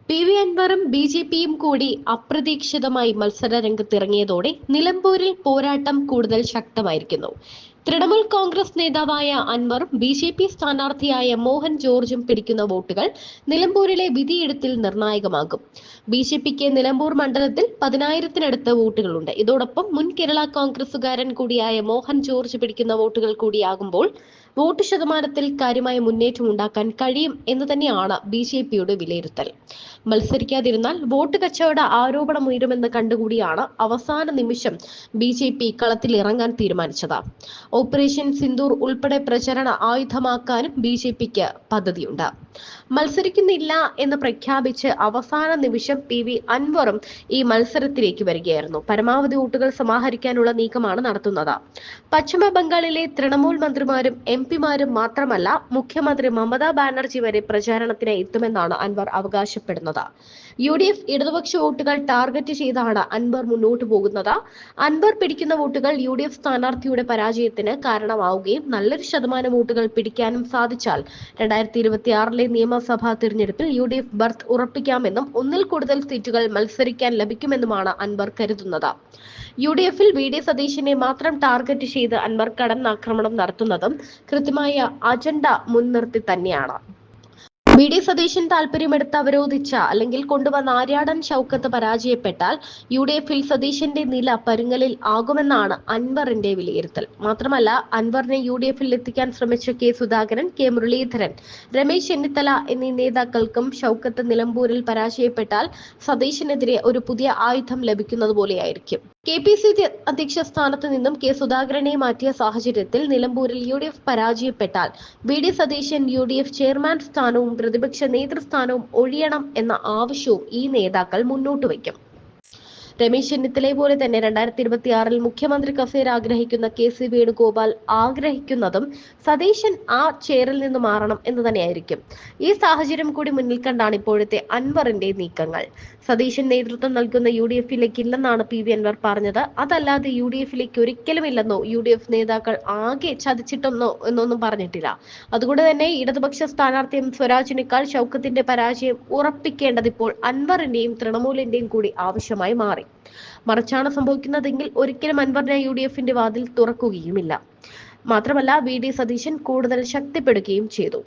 PV അൻവറും BJPയും കൂടി അപ്രതീക്ഷിതമായി മത്സര രംഗത്തിറങ്ങിയതോടെ നിലമ്പൂരിൽ പോരാട്ടം കൂടുതൽ ശക്തമായിരിക്കുന്നു. തൃണമൂൽ കോൺഗ്രസ് നേതാവായ അൻവറും BJP സ്ഥാനാർത്ഥിയായ മോഹൻ ജോർജും പിടിക്കുന്ന വോട്ടുകൾ നിലമ്പൂരിലെ വിധിയെഴുത്തിൽ നിർണായകമാകും. BJPക്ക് നിലമ്പൂർ മണ്ഡലത്തിൽ 10,000-നടുത്ത് വോട്ടുകളുണ്ട്. ഇതോടൊപ്പം മുൻ കേരള കോൺഗ്രസുകാരൻ കൂടിയായ മോഹൻ ജോർജ് പിടിക്കുന്ന വോട്ടുകൾ കൂടിയാകുമ്പോൾ വോട്ട് ശതമാനത്തിൽ കാര്യമായ മുന്നേറ്റം ഉണ്ടാക്കാൻ കഴിയും എന്ന് തന്നെയാണ് BJPയുടെ വിലയിരുത്തൽ. മത്സരിക്കാതിരുന്നാൽ വോട്ട് കച്ചവട ആരോപണം ഉയരുമെന്ന് കണ്ടുകൂടിയാണ് അവസാന നിമിഷം BJP കളത്തിലിറങ്ങാൻ തീരുമാനിച്ചത്. ഓപ്പറേഷൻ സിന്ദൂർ ഉൾപ്പെടെ പ്രചരണ ആയുധമാക്കാനും BJPക്ക് പദ്ധതിയുണ്ട്. മത്സരിക്കുന്നില്ല എന്ന് പ്രഖ്യാപിച്ച് അവസാന നിമിഷം PV അൻവറും ഈ മത്സരത്തിലേക്ക് വരികയായിരുന്നു. പരമാവധി വോട്ടുകൾ സമാഹരിക്കാനുള്ള നീക്കമാണ് നടത്തുന്നത്. പശ്ചിമ ബംഗാളിലെ തൃണമൂൽ മന്ത്രിമാരും MP-മാരും മാത്രമല്ല, മുഖ്യമന്ത്രി മമതാ ബാനർജി വരെ പ്രചാരണത്തിന് എത്തുമെന്നാണ് അൻവർ അവകാശപ്പെടുന്നത്. UDF ഇടതുപക്ഷ വോട്ടുകൾ ടാർഗറ്റ് ചെയ്താണ് അൻവർ മുന്നോട്ട് പോകുന്നത്. അൻവർ പിടിക്കുന്ന വോട്ടുകൾ UDF സ്ഥാനാർത്ഥിയുടെ പരാജയത്തിന് കാരണമാവുകയും നല്ലൊരു ശതമാനം വോട്ടുകൾ പിടിക്കാനും സാധിച്ചാൽ 2026-ലെ നിയമസഭാ തിരഞ്ഞെടുപ്പിൽ UDF ബർത്ത് ഉറപ്പിക്കാമെന്നും ഒന്നിൽ കൂടുതൽ സീറ്റുകൾ മത്സരിക്കാൻ ലഭിക്കുമെന്നുമാണ് അൻവർ കരുതുന്നത്. UDF-ൽ VD സതീശനെ മാത്രം ടാർഗറ്റ് ചെയ്ത് അൻവർ കടന്നാക്രമണം നടത്തുന്നതും കൃത്യമായ അജണ്ട മുൻനിർത്തി തന്നെയാണ്. VD സതീശൻ താല്പര്യമെടുത്ത് അവരോധിച്ച അല്ലെങ്കിൽ കൊണ്ടുവന്ന ആര്യാടൻ ഷൗക്കത്ത് പരാജയപ്പെട്ടാൽ UDF-ൽ സതീശന്റെ നില പരുങ്ങലിൽ ആകുമെന്നാണ് അൻവറിന്റെ വിലയിരുത്തൽ. മാത്രമല്ല, അൻവറിനെ UDF-ൽ എത്തിക്കാൻ ശ്രമിച്ച K സുധാകരൻ, K മുരളീധരൻ, രമേശ് ചെന്നിത്തല എന്നീ നേതാക്കൾക്കും ഷൗക്കത്ത് നിലമ്പൂരിൽ പരാജയപ്പെട്ടാൽ സതീശനെതിരെ ഒരു പുതിയ ആയുധം ലഭിക്കുന്നത് പോലെയായിരിക്കും. KPCC അധ്യക്ഷ സ്ഥാനത്ത് നിന്നും K സുധാകരനെ മാറ്റിയ സാഹചര്യത്തിൽ നിലമ്പൂരിൽ UDF പരാജയപ്പെട്ടാൽ VD സതീശൻ UDF ചെയർമാൻ സ്ഥാനവും പ്രതിപക്ഷ നേതൃസ്ഥാനവും ഒഴിയണം എന്ന ആവശ്യവും ഈ നേതാക്കൾ മുന്നോട്ട് വയ്ക്കും. രമേശ് ചെന്നിത്തലയെ പോലെ തന്നെ 2026-ൽ മുഖ്യമന്ത്രി കസേര ആഗ്രഹിക്കുന്ന KC വേണുഗോപാൽ ആഗ്രഹിക്കുന്നതും സതീശൻ ആ ചെയറിൽ നിന്ന് മാറണം എന്ന് തന്നെയായിരിക്കും. ഈ സാഹചര്യം കൂടി മുന്നിൽ കണ്ടാണ് ഇപ്പോഴത്തെ അൻവറിന്റെ നീക്കങ്ങൾ. സതീശൻ നേതൃത്വം നൽകുന്ന UDF-ലേക്ക് ഇല്ലെന്നാണ് PV അൻവർ പറഞ്ഞത്. അതല്ലാതെ UDF-ലേക്ക് ഒരിക്കലുമില്ലെന്നോ UDF നേതാക്കൾ ആകെ ചതിച്ചിട്ടെന്നോ എന്നൊന്നും പറഞ്ഞിട്ടില്ല. അതുകൊണ്ട് തന്നെ ഇടതുപക്ഷ സ്ഥാനാർത്ഥി M സ്വരാജിനേക്കാൾ ഷൗക്കത്തിന്റെ പരാജയം ഉറപ്പിക്കേണ്ടത് ഇപ്പോൾ അൻവറിന്റെയും തൃണമൂലിന്റെയും കൂടി ആവശ്യമായി മാറി. മറിച്ചാണ് സംഭവിക്കുന്നതെങ്കിൽ ഒരിക്കലും അൻവറിനെ UDF-ന്റെ വാതിൽ തുറക്കുകയുമില്ല. മാത്രമല്ല, VD സതീശൻ കൂടുതൽ ശക്തിപ്പെടുകയും ചെയ്തു.